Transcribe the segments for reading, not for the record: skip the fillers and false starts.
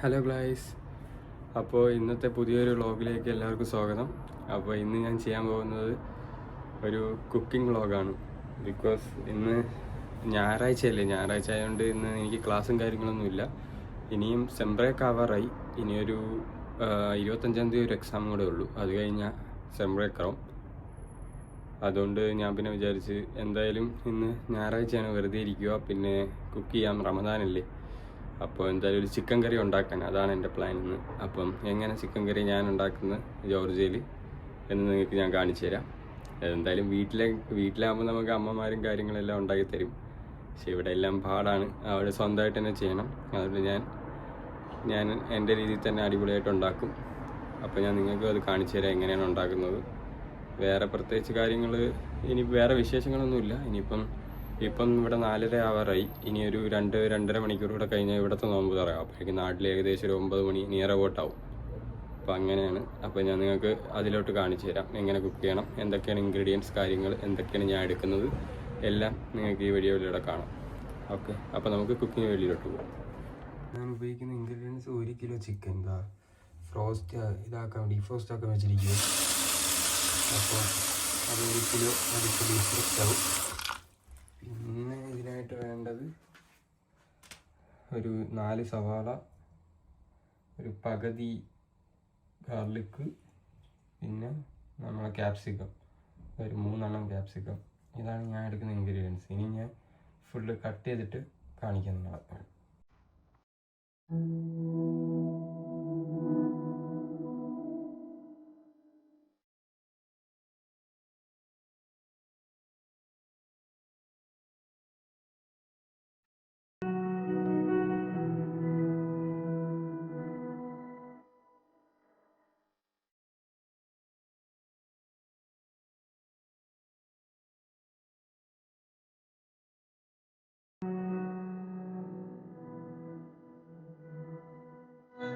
Hello guys, അപ്പോൾ ഇന്നത്തെ പുതിയൊരു വ്ളോഗിലേക്ക് എല്ലാവർക്കും സ്വാഗതം. അപ്പോൾ ഇന്ന് ഞാൻ ചെയ്യാൻ പോകുന്നത് ഒരു കുക്കിംഗ് വ്ളോഗാണ്. ബിക്കോസ് ഇന്ന് ഞായറാഴ്ച ആയതുകൊണ്ട് ഇന്ന് എനിക്ക് ക്ലാസ്സും കാര്യങ്ങളൊന്നുമില്ല. ഇനിയും സെം ബ്രേക്ക് ആവാറായി. ഇനിയൊരു 25-ാം തീയതി ഒരു എക്സാം കൂടെ ഉള്ളൂ. അത് കഴിഞ്ഞാൽ സെം ബ്രേക്ക് ആവും. അതുകൊണ്ട് ഞാൻ പിന്നെ വിചാരിച്ച് എന്തായാലും ഇന്ന് ഞായറാഴ്ചയാണ്, വെറുതെ ഇരിക്കുക, പിന്നെ കുക്ക് ചെയ്യാം, റമദാനല്ലേ. അപ്പോൾ എന്തായാലും ഒരു ചിക്കൻ കറി ഉണ്ടാക്കാൻ, അതാണ് എൻ്റെ പ്ലാൻ ഇന്ന്. അപ്പം എങ്ങനെ ചിക്കൻ കറി ഞാൻ ഉണ്ടാക്കുന്നത് ജോർജിയയിൽ എന്ന് നിങ്ങൾക്ക് ഞാൻ കാണിച്ചു തരാം. എന്തായാലും വീട്ടിലാകുമ്പോൾ നമുക്ക് അമ്മമാരും കാര്യങ്ങളെല്ലാം ഉണ്ടാക്കി തരും. പക്ഷെ ഇവിടെ എല്ലാം പാടാണ്, അവിടെ സ്വന്തമായിട്ട് തന്നെ ചെയ്യണം. അതുകൊണ്ട് ഞാൻ എൻ്റെ രീതിയിൽ തന്നെ അടിപൊളിയായിട്ട് ഉണ്ടാക്കും. അപ്പോൾ ഞാൻ നിങ്ങൾക്കും അത് കാണിച്ചു തരാം എങ്ങനെയാണ് ഉണ്ടാക്കുന്നത്. വേറെ പ്രത്യേകിച്ച് കാര്യങ്ങൾ, ഇനി വേറെ വിശേഷങ്ങളൊന്നുമില്ല. ഇപ്പം ഇവിടെ 4:30 ആവാറായി. ഇനി ഒരു 2-2.5 മണിക്കൂർ കൂടെ കഴിഞ്ഞാൽ ഇവിടുത്തെ നോമ്പ് തുറക്കാം. അപ്പോഴേക്കും നാട്ടിൽ ഏകദേശം ഒരു 9 മണി നിയർ അബൌട്ട് ആവും. അപ്പോൾ അങ്ങനെയാണ്. അപ്പോൾ ഞാൻ നിങ്ങൾക്ക് അതിലോട്ട് കാണിച്ചു തരാം എങ്ങനെ കുക്ക് ചെയ്യണം, എന്തൊക്കെയാണ് ഇൻഗ്രീഡിയൻസ്, കാര്യങ്ങൾ എന്തൊക്കെയാണ് ഞാൻ എടുക്കുന്നത്, എല്ലാം നിങ്ങൾക്ക് ഈ വീഡിയോയിലൂടെ കാണാം. ഓക്കെ, അപ്പോൾ നമുക്ക് കുക്കിംഗ് വീഡിയോയിലോട്ട് പോകാം. ഞാൻ ഉപയോഗിക്കുന്ന ഇൻഗ്രീഡിയൻസ് 1 കിലോ ചിക്കൻ ഡീഫ്രോസ്റ്റ് ആക്കാൻ വെച്ചിരിക്കും. അപ്പോൾ അത് 1 കിലോ അടുത്ത് ഡീഫ്രോസ്റ്റ് ആവും. പിന്നെ ഇതിനായിട്ട് വേണ്ടത് ഒരു 4 സവാള, ഒരു പകുതി ഗാർലിക്ക്, പിന്നെ നമ്മളെ ക്യാപ്സിക്കം, ഒരു 3 ക്യാപ്സിക്കം. ഇതാണ് ഞാൻ എടുക്കുന്ന ഇൻഗ്രീഡിയൻസ്. ഇനി ഞാൻ ഫുള്ള് കട്ട് ചെയ്തിട്ട് കാണിക്കാം നിങ്ങളെ.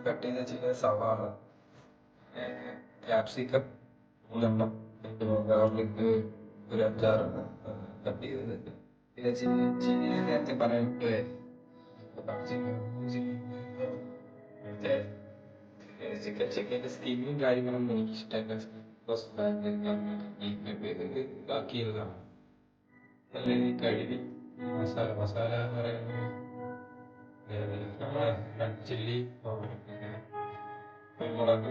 കട്ട് ചെയ്ത് വെച്ചിട്ട് സവാള, ക്യാപ്സിക്കം 3, ഗാർലിക്ക് ഒരു 5-6 കട്ട് ചെയ്തത്. പിന്നെ ചില്ലി നേരത്തെ പറഞ്ഞിട്ട് ചിക്കൻ്റെ സ്കിന്നും കാര്യങ്ങളൊന്നും എനിക്ക് ഇഷ്ടമല്ല. ബാക്കിയുള്ളതാണ് അല്ലെങ്കിൽ കഴുകി മസാല എന്ന് പറയുന്നത് റെഡ് ചില്ലി, മുളക്,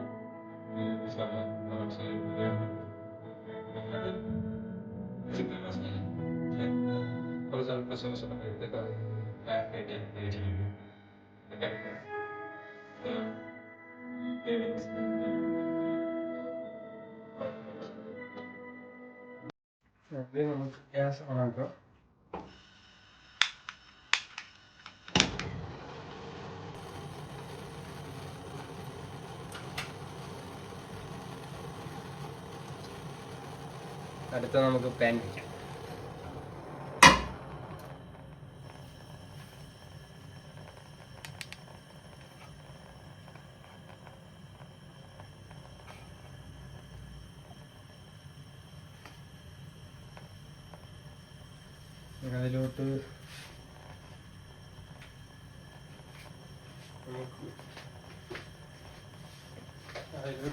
ചിക്കൻ മസാല, ಸ್ವಲ್ಪ ಸ್ವಲ್ಪ എടുത്ത് നമുക്ക് ഗ്യാസ് ഓണാക്കാം. അടുത്ത നമുക്ക് പാൻ വയ്ക്കാം. അതിലോട്ട്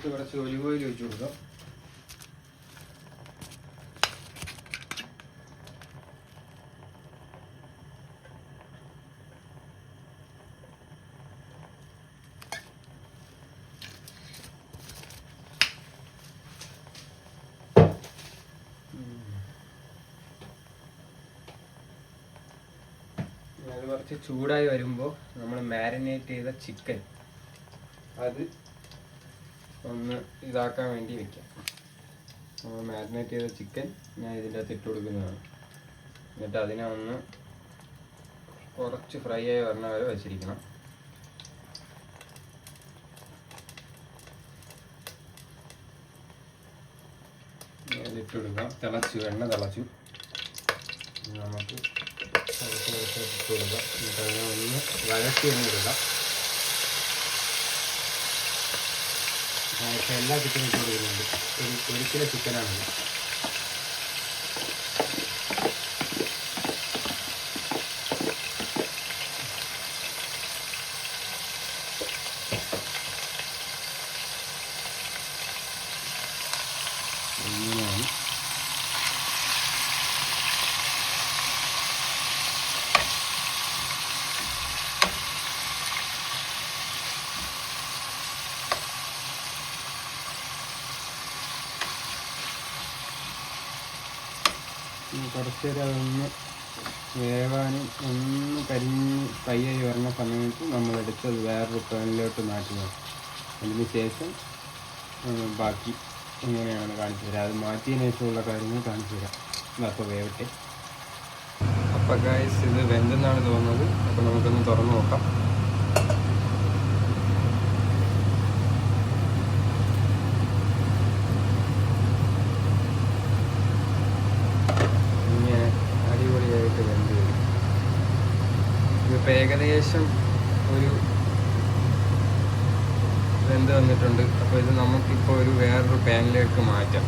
കുറച്ച് ഒലിവ് ഓയിൽ ഒഴിച്ചു കൊടുക്കാം. അത് കുറച്ച് ചൂടായി വരുമ്പോൾ നമ്മൾ മാരിനേറ്റ് ചെയ്ത ചിക്കൻ അത് ഒന്ന് ഇതാക്കാൻ വേണ്ടി വെക്കാം. നമ്മൾ മാരിനേറ്റ് ചെയ്ത ചിക്കൻ ഞാൻ ഇതിൻ്റെ അകത്ത് ഇട്ട് കൊടുക്കുന്നതാണ്. എന്നിട്ട് അതിനെ ഒന്ന് കുറച്ച് ഫ്രൈ ആയി വരണ വരെ വെച്ചിരിക്കണം. ഇതിട്ട് കൊടുക്കാം. എണ്ണ തിളച്ചു. നമുക്ക് ഇട്ട് കൊടുക്കാം. എന്നിട്ട് അതിനെ ഒന്ന് വഴറ്റി ഒന്ന് ഇടാം. എല്ലാ ചിക്കനും ഇട്ട് കൊടുക്കുന്നുണ്ട്. ഒരു കിലോ ചിക്കനാണ്. കുറച്ച് നേരം അതൊന്ന് വേവാനും ഒന്ന് കരിഞ്ഞ് പയ്യായി വരുന്ന സമയത്ത് നമ്മളെടുത്തത് വേറൊരു പാനിലോട്ട് മാറ്റുക. അതിന് ശേഷം ബാക്കി എങ്ങനെയാണ് കാണിച്ചു തരാം. അത് മാറ്റിയതിന് ശേഷമുള്ള കാര്യങ്ങൾ കാണിച്ചു തരാം. അപ്പോൾ വേവട്ടെ. അപ്പോൾ ഗൈസ് ഇത് വെന്തെന്നാണ് തോന്നുന്നത്. അപ്പോൾ നമുക്കൊന്ന് തുറന്ന് നോക്കാം. ഇങ്ങനെ അടിപൊളിയായിട്ട് വെന്ത് വരും. ഇതിപ്പോൾ ഏകദേശം ഒരു വെന്ത് വന്നിട്ടുണ്ട്. അപ്പോൾ ഇത് നമുക്കിപ്പോൾ ഒരു വേറൊരു പാനിലേക്ക് മാറ്റാം.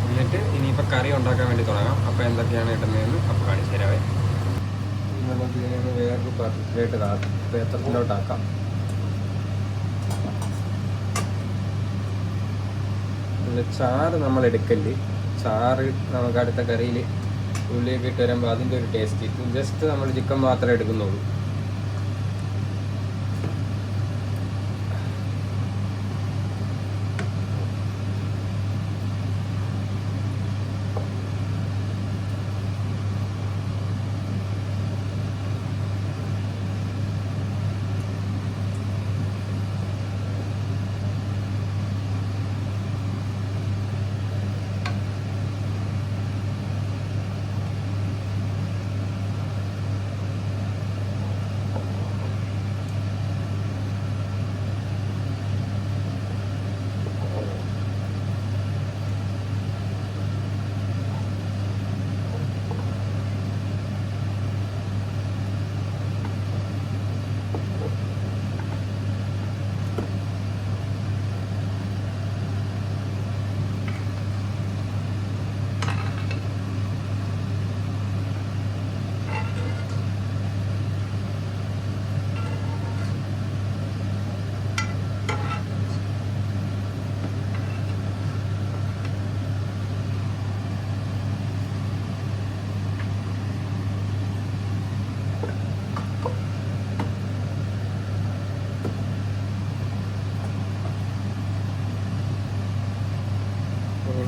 എന്നിട്ട് ഇനിയിപ്പോൾ കറി ഉണ്ടാക്കാൻ വേണ്ടി തുടങ്ങാം. അപ്പോൾ എന്തൊക്കെയാണ് ഇടുന്നതെന്ന് അപ്പോൾ കാണിച്ചു തരാവേ. നമുക്ക് ഇതിനെ വേറൊരു പാത്രത്തിലോട്ടാക്കാം. ചാറ് നമ്മൾ എടുക്കല്. ചാറ് നമുക്ക് അടുത്ത കറിയിൽ ഉള്ളിലേക്ക് ഇട്ട് വരുമ്പോൾ അതിൻ്റെ ഒരു ടേസ്റ്റ്. ജസ്റ്റ് നമ്മൾ ചിക്കൻ മാത്രമേ എടുക്കുന്നുള്ളൂ.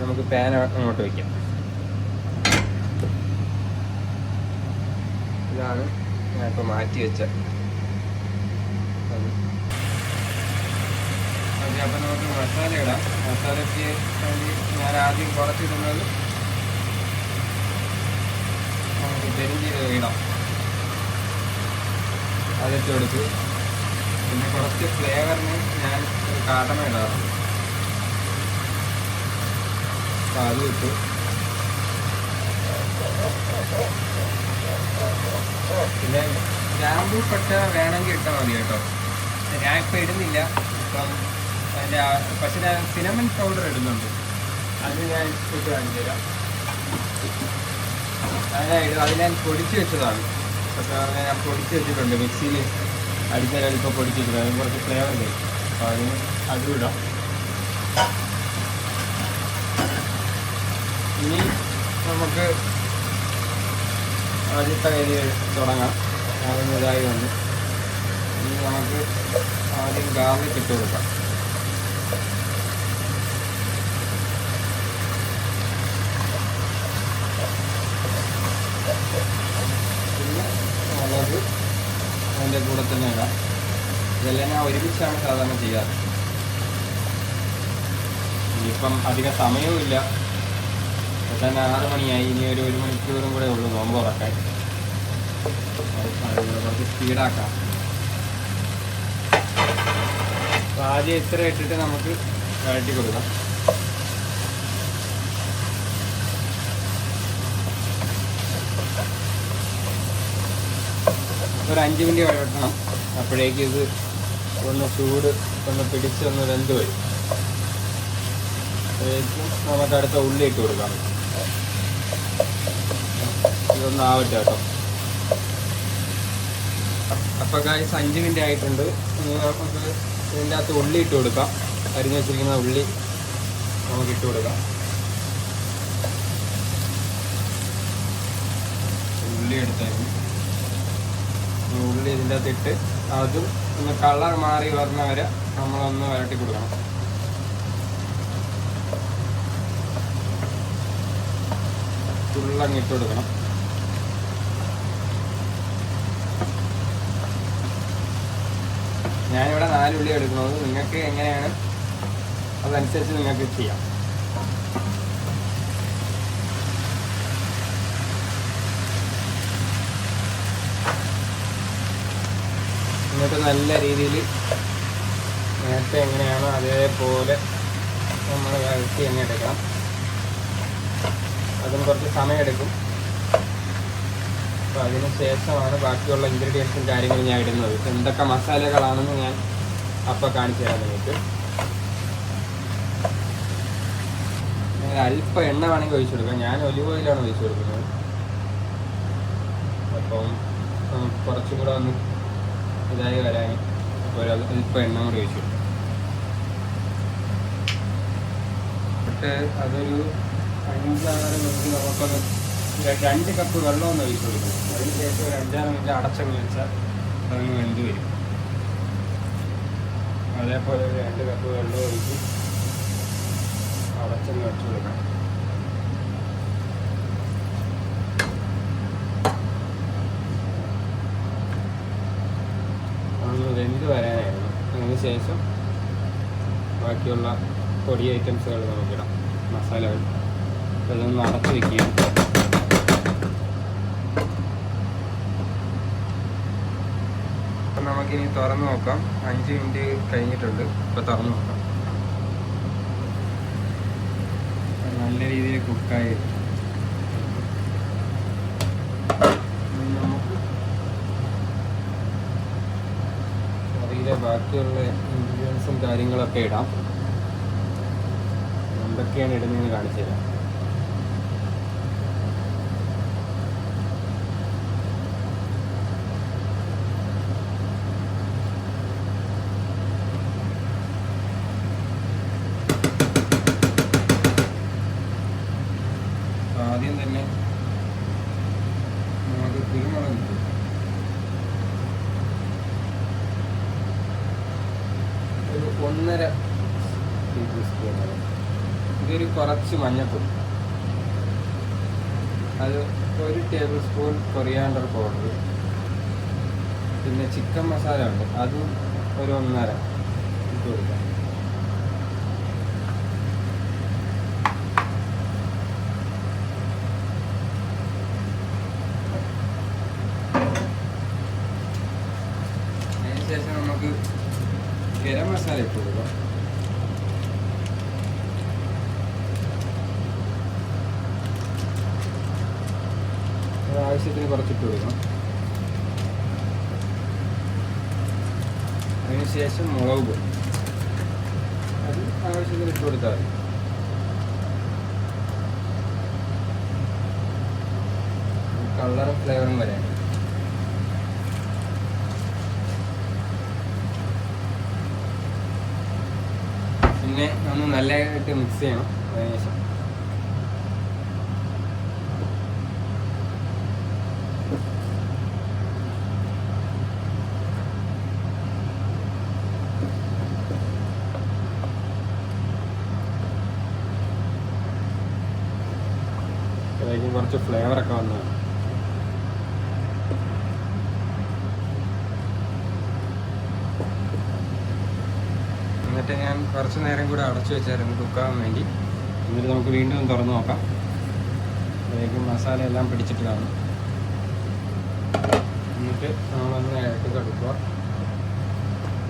നമുക്ക് പാൻ അങ്ങോട്ട് വയ്ക്കാം. ഇതാണ് ഞാനിപ്പോൾ മാറ്റി വെച്ച. ഓക്കെ, അപ്പോൾ നമുക്ക് മസാല ഇടാം. മസാലയ്ക്ക് വേണ്ടി ഞാൻ ആദ്യം കുറച്ചിടുന്നത് നമുക്ക് പെരുംജീരകം ഇടാം. അതിട്ട് കൊടുത്ത് പിന്നെ കുറച്ച് ഫ്ലേവറിന് ഞാൻ കാടമ ഇടാറുണ്ട്. അത് ഇട്ടു. പിന്നെ ഗ്രാമ്പൂ പട്ട വേണമെങ്കിൽ ഇട്ടാൽ മതി കേട്ടോ. ഞാൻ ഇപ്പം ഇടുന്നില്ല. ഇപ്പം അതിൻ്റെ പക്ഷെ ഞാൻ സിനമൺ പൗഡർ ഇടുന്നുണ്ട്. അത് ഞാൻ ഇട്ട് കാണിച്ചു തരാം. അത് ഞാൻ പൊടിച്ച് വെച്ചതാണ്. പക്ഷേ ഞാൻ പൊടിച്ച് വെച്ചിട്ടുണ്ട്. മിക്സിയിൽ അടിച്ചാൽ ഇപ്പോൾ പൊടിച്ച് വെച്ചിട്ടുണ്ട്. അതിന് കുറച്ച് ഫ്ലേവർ ഉണ്ട്. അപ്പോൾ അതിന് അതും ഇടാം. ഇനി നമുക്ക് ആദ്യത്തെ കയ്യിൽ തുടങ്ങാം. അതൊന്ന് ഇതായി വന്നു. ഇനി നമുക്ക് ആദ്യം ഗാർലിക് ഇട്ട് കൊടുക്കാം. പിന്നെ മുളക് അതിൻ്റെ കൂടെ തന്നെ ഇടാം. ഇതെല്ലാം ഞാൻ ഒരുമിച്ചാണ് സാധാരണ ചെയ്യാറ്. ഇനിയിപ്പം അധികം സമയവുമില്ല. തന്നെ 6 മണിയായി. ഇനി ഒരു മണിക്കൂറും കൂടെ ഉള്ളൂ നോമ്പ് തുറക്കാൻ. കുറച്ച് സ്പീഡാക്കാം. അപ്പോൾ ആദ്യം ഇത്ര ഇട്ടിട്ട് നമുക്ക് വഴറ്റി കൊടുക്കാം. ഒരു 5 മിനിറ്റ് വഴറ്റണം. അപ്പോഴേക്ക് ഇത് ഒന്ന് ചൂട് ഒന്ന് പിടിച്ചൊന്ന് വെന്ത് വരും. അപ്പോഴേക്കും നമുക്ക് അടുത്ത ഉള്ളി ഇട്ട് കൊടുക്കാം. ഇതൊന്ന് ആവട്ടെ കേട്ടോ. അപ്പോൾ ഗൈസ് 5 മിനിറ്റ് ആയിട്ടുണ്ട്. നമുക്ക് ഇതിൻ്റെ അകത്ത് ഉള്ളി ഇട്ട് കൊടുക്കാം. അരിഞ്ഞ് വെച്ചിരിക്കുന്ന ഉള്ളി നമുക്ക് ഇട്ട് കൊടുക്കാം. ഉള്ളി എടുത്തായിരുന്നു. ഉള്ളി ഇതിൻ്റെ അകത്ത് ഇട്ട് അതും ഒന്ന് കളർ മാറി വരുന്ന വരെ നമ്മളൊന്ന് വരട്ടി കൊടുക്കണം. ഫുള്ളങ്ങ് ഇട്ട് കൊടുക്കണം. ഞാനിവിടെ 4 ഉള്ളി എടുക്കുന്നത്. നിങ്ങൾക്ക് എങ്ങനെയാണ് അതനുസരിച്ച് നിങ്ങൾക്ക് ചെയ്യാം. എന്നിട്ട് നല്ല രീതിയിൽ നേരത്തെ എങ്ങനെയാണോ അതേപോലെ നമ്മൾ വഴറ്റി എണ്ണ എടുക്കണം. അതും കുറച്ച് സമയമെടുക്കും. അപ്പോൾ അതിന് ശേഷമാണ് ബാക്കിയുള്ള ഇൻഗ്രീഡിയൻസും കാര്യങ്ങളും ഞാൻ ഇടുന്നത്. എന്തൊക്കെ മസാലകളാണെന്ന് ഞാൻ അപ്പോൾ കാണിച്ചു തരാം നിങ്ങൾക്ക്. അല്പം എണ്ണ വേണമെങ്കിൽ ഒഴിച്ചു കൊടുക്കാം. ഞാൻ ഒലിവ് ഓയിലാണ് ഒഴിച്ചു കൊടുക്കുന്നത്. അപ്പം കുറച്ചും കൂടെ ഒന്ന് ഇതായി വരാൻ അപ്പോൾ അല്പം എണ്ണ കൂടെ ഒഴിച്ചു കൊടുക്കും. എന്നിട്ട് അതൊരു 5-6 മിനിറ്റ് നമുക്കൊന്ന് 2 കപ്പ് വെള്ളം ഒന്ന് ഒഴിച്ചു കൊടുക്കണം. അതിന് ശേഷം ഒരു 5-6 മിനിറ്റ് അടച്ചങ്ങ് വെച്ചാൽ അതങ്ങ് വെന്ത് വരും. അതേപോലെ ഒരു 2 കപ്പ് വെള്ളം ഒഴിച്ച് അടച്ചങ്ങ് വെച്ച് കൊടുക്കണം. ഒന്ന് വെന്ത് വരാനായിരുന്നു. അതിന് ശേഷം ബാക്കിയുള്ള പൊടി ഐറ്റംസുകൾ നമുക്കിടാം, മസാലകൾ. അതൊന്ന് അടച്ച് വയ്ക്കുക. അപ്പം നമുക്കിനി തുറന്ന് നോക്കാം. 5 മിനിറ്റ് കഴിഞ്ഞിട്ടുണ്ട്. ഇപ്പോൾ തുറന്ന് നോക്കാം. നല്ല രീതിയിൽ കുക്കായി. നമുക്ക് കറിയിലെ ബാക്കിയുള്ള ഇൻഗ്രീഡിയൻസും കാര്യങ്ങളൊക്കെ ഇടാം. എന്തൊക്കെയാണ് ഇടുന്നതെന്ന് കാണിച്ചു തരാം. ആദ്യം തന്നെ നമുക്ക് കുരുമുളക് ഒരു 1.5 ടേബിൾ സ്പൂൺ. ഇതൊരു കുറച്ച് മഞ്ഞൾപ്പൊടി, അത് 1 ടേബിൾ സ്പൂൺ കൊറിയാണ്ടർ പൗഡർ, പിന്നെ ചിക്കൻ മസാല ഉണ്ട്, അതും ഒരു 1.5 ഇട്ട് കൊടുക്കാം. അതിനുശേഷം നമുക്ക് ഗരം മസാല ഇട്ട് കൊടുക്കാം. ആവശ്യത്തിന് കുറച്ചിട്ട് കൊടുക്കണം. അതിനുശേഷം മുളക് പൊടി, അത് ആവശ്യത്തിന് ഇട്ട് കൊടുത്താൽ മതി. കളറും ഫ്ലേവറും വരാൻ. പിന്നെ ഒന്ന് നല്ലതായിട്ട് മിക്സ് ചെയ്യണം. അതിനുശേഷം അതിലേക്ക് കുറച്ച് ഫ്ലേവറൊക്കെ വന്നതാണ്. എന്നിട്ട് ഞാൻ കുറച്ച് നേരം കൂടെ അടച്ചു വെച്ചായിരുന്നു കുക്കാവാൻ വേണ്ടി. എന്നിട്ട് നമുക്ക് വീണ്ടും തുറന്ന് നോക്കാം. അതിലേക്ക് മസാല എല്ലാം പിടിച്ചിട്ട് കാണും. എന്നിട്ട് നമ്മളൊന്ന് ഇളക്കി കൊടുക്കുക.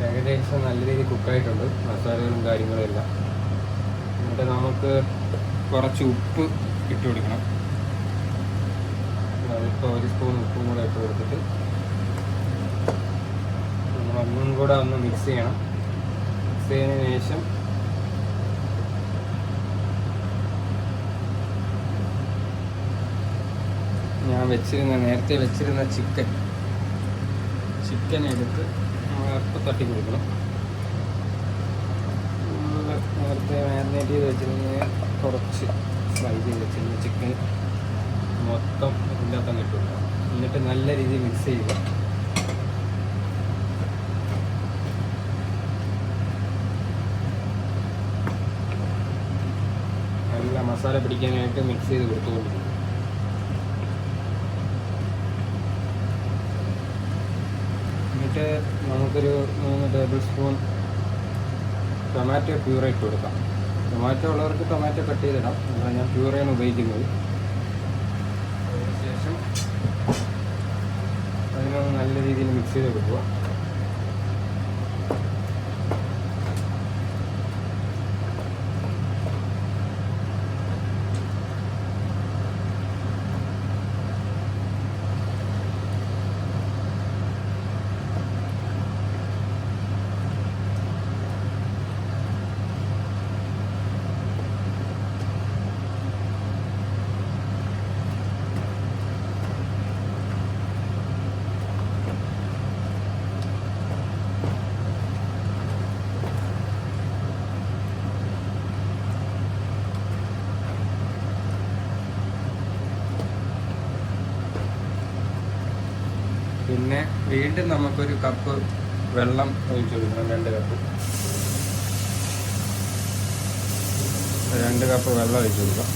ഏകദേശം നല്ല രീതിയിൽ കുക്കായിട്ടുണ്ട്, മസാലകളും കാര്യങ്ങളും എല്ലാം. എന്നിട്ട് നമുക്ക് കുറച്ച് ഉപ്പ് ഇട്ട് കൊടുക്കണം. അതിപ്പോൾ 1 സ്പൂൺ ഉപ്പും കൂടെ ഇട്ട് കൊടുത്തിട്ട് നമ്മളൊന്നും കൂടെ ഒന്ന് മിക്സ് ചെയ്യണം. മിക്സ് ചെയ്തതിന് ശേഷം ഞാൻ നേരത്തെ വെച്ചിരുന്ന ചിക്കൻ എടുത്ത് അപ്പം തട്ടി കൊടുക്കണം. നേരത്തെ മാരിനേറ്റ് ചെയ്ത് വെച്ചിരുന്ന കുറച്ച് ഫ്രൈ ചെയ്ത് വെച്ചിരുന്ന ചിക്കൻ മൊത്തം ഇതിൻ്റെ അകത്തങ്ങ് ഇട്ട് കൊടുക്കണം. എന്നിട്ട് നല്ല രീതിയിൽ മിക്സ് ചെയ്യുക. നല്ല മസാല പിടിക്കാനായിട്ട് മിക്സ് ചെയ്ത് കൊടുത്തുകൊണ്ടിരിക്കും. നമുക്കൊരു 3 ടേബിൾ സ്പൂൺ ടൊമാറ്റോ പ്യൂറേ ഇട്ട് കൊടുക്കാം. ടൊമാറ്റോ ഉള്ളവർക്ക് ടൊമാറ്റോ കട്ട് ചെയ്തിടാം. ഞാൻ പ്യൂറയാണ് ഉപയോഗിക്കുന്നത്. അതിനുശേഷം അതിനൊന്ന് നല്ല രീതിയിൽ മിക്സ് ചെയ്ത് കൊടുക്കുക. പിന്നെ വീണ്ടും നമുക്കൊരു കപ്പ് വെള്ളം ഒഴിച്ചു കൊടുക്കണം. 2 കപ്പ് വെള്ളം ഒഴിച്ചു കൊടുക്കാം.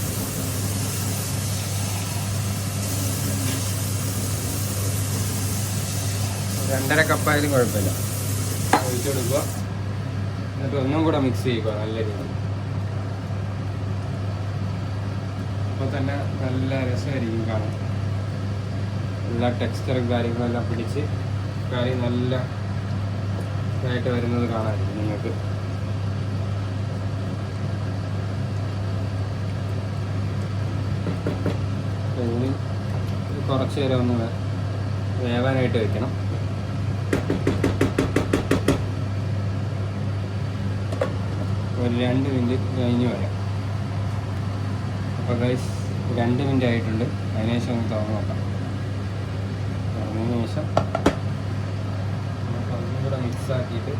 2.5 കപ്പായാലും കുഴപ്പമില്ല. ഒഴിച്ചു കൊടുക്കുക. എന്നിട്ട് ഒന്നും കൂടെ മിക്സ് ചെയ്യുക നല്ല രീതിയിൽ. അപ്പോൾ തന്നെ നല്ല രസമായിരിക്കും കാണാൻ. എല്ലാ ടെക്സ്ചറും കാര്യങ്ങളെല്ലാം പിടിച്ച് കറി നല്ല ഇതായിട്ട് വരുന്നത് കാണാമായിരിക്കും നിങ്ങൾക്ക്. ഇനി കുറച്ച് നേരം ഒന്ന് വേവാനായിട്ട് വെക്കണം. ഒരു 2 മിനിറ്റ് കഴിഞ്ഞ് വരാം. അപ്പോൾ ഗൈസ് 2 മിനിറ്റ് ആയിട്ടുണ്ട്. അതിനുശേഷം ഒന്ന് തുറന്ന് നോക്കാം. തുറന്നതിന് ശേഷം നമുക്ക് ഒന്നും കൂടെ മിക്സാക്കിയിട്ട്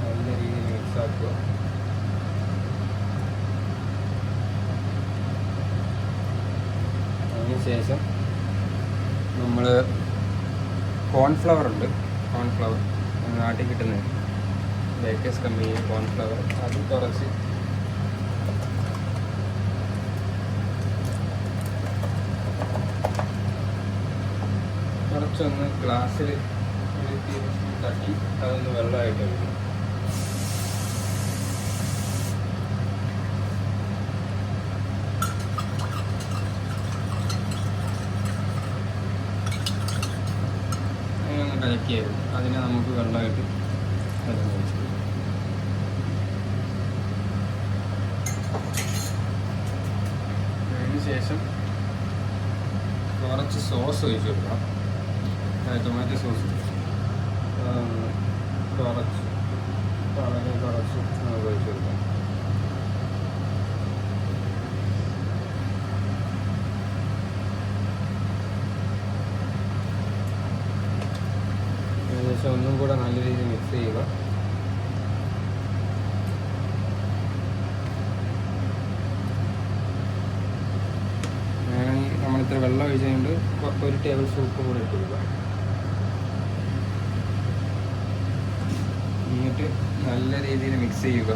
നല്ല രീതിയിൽ മിക്സാക്കുക. അതിനുശേഷം നമ്മൾ കോൺഫ്ലവർ ഉണ്ട്. കോൺഫ്ലവർ നാട്ടിൽ കിട്ടുന്നത് ബേക്കേഴ്സ് കമ്പനി കോൺഫ്ലവർ, അത് കുറച്ചൊന്ന് ഗ്ലാസ്സിൽ തട്ടി അതൊന്ന് വെള്ളമായിട്ട് വയ്ക്കും. അതിനൊന്ന് കലക്കിയായിരുന്നു. അതിനെ നമുക്ക് വെള്ളമായിട്ട് അതിനുശേഷം കുറച്ച് സോസ് ഒഴിച്ച് കൊടുക്കാം. ടൊമാറ്റോ സോസ് കുറച്ച് നമുക്ക് ഒഴിച്ച് കൊടുക്കാം. ഏകദേശം ഒന്നും കൂടെ നല്ല രീതിയിൽ മിക്സ് ചെയ്യുക. നമ്മളിത്ര വെള്ളം ഒഴിച്ചുകൊണ്ട് 1 ടേബിൾ സ്പൂൺ കൂടെ ഇട്ട് കൊടുക്കുക. എന്നിട്ട് നല്ല രീതിയിൽ മിക്സ് ചെയ്യുക.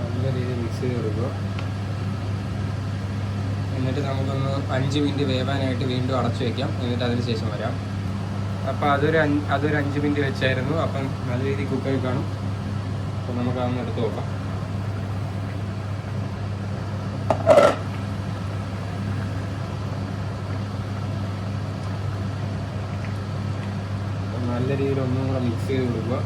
നല്ല രീതിയിൽ മിക്സ് ചെയ്ത് കൊടുക്കുക. എന്നിട്ട് നമുക്കൊന്ന് 5 മിനിറ്റ് വേവാനായിട്ട് വീണ്ടും അടച്ചു വയ്ക്കാം. എന്നിട്ട് അതിന് ശേഷം വരാം. അപ്പോൾ അതൊരു 5 മിനിറ്റ് വെച്ചായിരുന്നു. അപ്പം നല്ല രീതിയിൽ കുക്കായി കാണും. അപ്പം നമുക്ക് അതൊന്ന് എടുത്ത് നോക്കാം. നല്ല രീതിയിൽ ഒന്നും കൂടെ മിക്സ് ചെയ്ത് കൊടുക്കുക.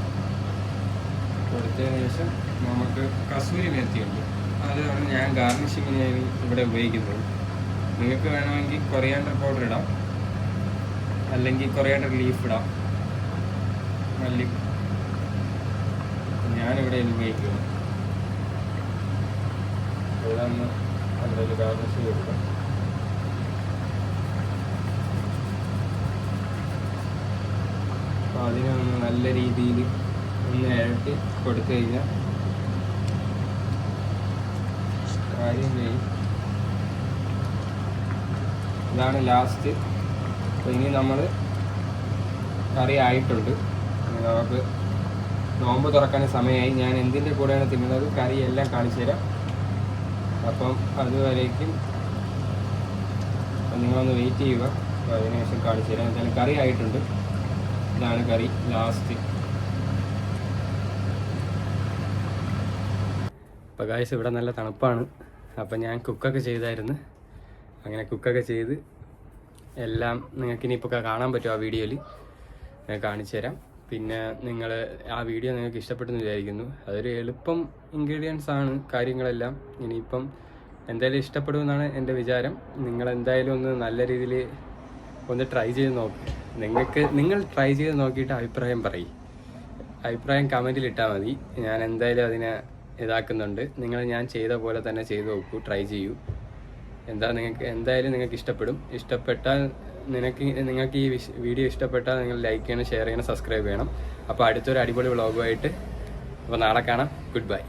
കൊടുത്തതിന് ശേഷം നമുക്ക് കസൂരി മേത്തിയുണ്ട്. അതാണ് ഞാൻ ഗാർണിഷിങ്ങിന് ഇവിടെ ഉപയോഗിക്കുന്നത്. നിങ്ങൾക്ക് വേണമെങ്കിൽ കൊറിയാണ്ടർ പൗഡർ ഇടാം, അല്ലെങ്കിൽ കൊറിയാണ്ടർ ലീഫ് ഇടാം, മല്ലി. ഞാനിവിടെ ഉപയോഗിക്കുന്നു. ഇതൊന്ന് അതിൽ ഗാർണിഷ് ചെയ്ത് കൊടുക്കാം. അപ്പോൾ അതിനൊന്ന് നല്ല രീതിയിൽ ഒന്ന് ഇഴട്ടി കൊടുത്തു കഴിഞ്ഞാൽ കാര്യം ചെയ്യും. ഇതാണ് ലാസ്റ്റ്. അപ്പോൾ ഇനി നമ്മൾ കറി ആയിട്ടുണ്ട്. നമുക്ക് നോമ്പ് തുറക്കാൻ സമയമായി. ഞാൻ എന്തിൻ്റെ കൂടെയാണ് തിന്നുന്നത് കറി എല്ലാം കാണിച്ചു തരാം. അപ്പം അതുവരേക്കും നിങ്ങളൊന്ന് വെയിറ്റ് ചെയ്യുക. അപ്പോൾ അതിനുശേഷം കാണിച്ചു തരാം. എന്തായാലും കറി ആയിട്ടുണ്ട്. ഇതാണ് കറി ലാസ്റ്റ്. അപ്പോൾ ഗായ്സ് ഇവിടെ നല്ല തണുപ്പാണ്. അപ്പം ഞാൻ കുക്കൊക്കെ ചെയ്തായിരുന്നു. അങ്ങനെ കുക്കൊക്കെ ചെയ്ത് എല്ലാം നിങ്ങൾക്ക് ഇനിയിപ്പോൾ കാണാൻ പറ്റും ആ വീഡിയോയിൽ. ഞാൻ കാണിച്ചു തരാം. പിന്നെ നിങ്ങൾ ആ വീഡിയോ നിങ്ങൾക്ക് ഇഷ്ടപ്പെട്ടെന്ന് വിചാരിക്കുന്നു. അതൊരു എളുപ്പം ഇൻഗ്രീഡിയൻസ് ആണ് കാര്യങ്ങളെല്ലാം. ഇനിയിപ്പം എന്തായാലും ഇഷ്ടപ്പെടുമെന്നാണ് എൻ്റെ വിചാരം. നിങ്ങളെന്തായാലും ഒന്ന് നല്ല രീതിയിൽ ഒന്ന് ട്രൈ ചെയ്ത് നോക്ക്. നിങ്ങൾ ട്രൈ ചെയ്ത് നോക്കിയിട്ട് അഭിപ്രായം പറയും. അഭിപ്രായം കമൻറ്റിൽ ഇട്ടാൽ മതി. ഞാൻ എന്തായാലും അതിനെ ഇതാക്കുന്നുണ്ട്. ഞാൻ ചെയ്ത പോലെ തന്നെ ചെയ്ത് നോക്കൂ, ട്രൈ ചെയ്യൂ. എന്തായാലും നിങ്ങൾക്ക് ഇഷ്ടപ്പെടും. ഇഷ്ടപ്പെട്ടാൽ നിങ്ങൾക്ക് ഈ വീഡിയോ ഇഷ്ടപ്പെട്ടാൽ നിങ്ങൾ ലൈക്ക് ചെയ്യണം, ഷെയർ ചെയ്യണം, സബ്സ്ക്രൈബ് ചെയ്യണം. അപ്പോൾ അടുത്തൊരു അടിപൊളി വ്ളോഗുമായിട്ട് അപ്പോൾ നാളെ കാണാം. Good bye.